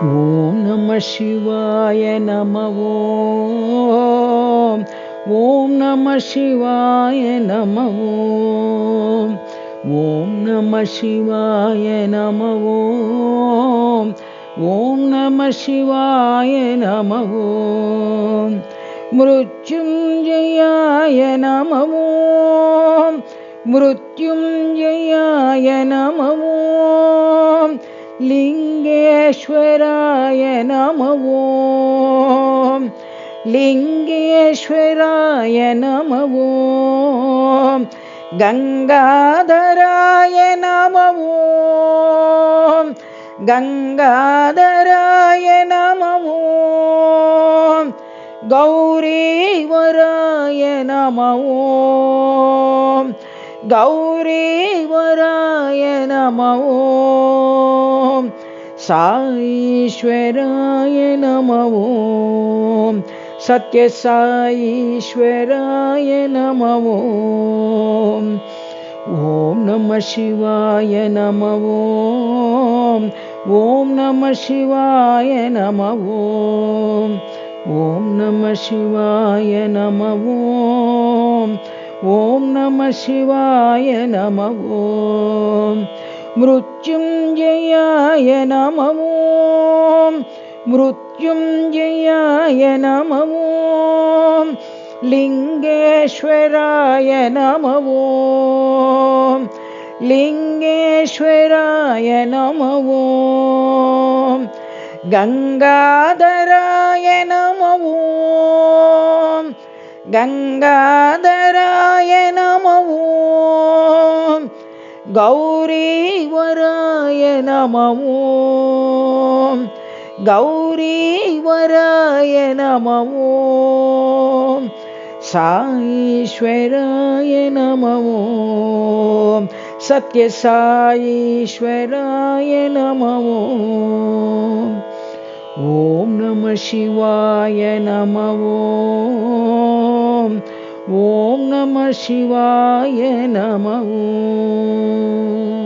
ஓம் நம சிவாய நம ஓம். ஓம் நம சிவாய நம ஓம். ஓம் நம சிவாய நம ஓம். ஓம் நம சிவாய நம ஓம். மிருத்யுஞ்சயாய நம ஓம். மிருத்யுஞ்சயாய நம ஓம். लिंगेश्वराय नमः ओम. लिंगेश्वराय नमः ओम. गंगाधराय नमः ओम. गंगाधराय नमः ओम. गौरीवराय नमः ओम. गौरीवराय नमः ओम. साईश्वराय नमः ओम. सत्यसाईश्वराय नमः ओम. ओम नमः शिवाय नमः ओम. ओम नमः शिवाय नमः ओम. ओम नमः शिवाय नमः ओम. ओम नमः शिवाय नमः ओम. मृत्युंजयाय नमः ओम. मृत्युंजयाय नमः ओम. लिंगेश्वराय नमः ओम. लिंगेश्वराय नमः ओम. गंगाधराय नमः ओम. गंगाधराय नमः ओम. गौरीवराय नमः ओम. गौरीवराय नमः ओम. साईश्वराय नमः ओम. सत्यसाईश्वराय नमः ओम. ओम नमः शिवाय नमः ओम. ओम नमः शिवाय नमः ओम.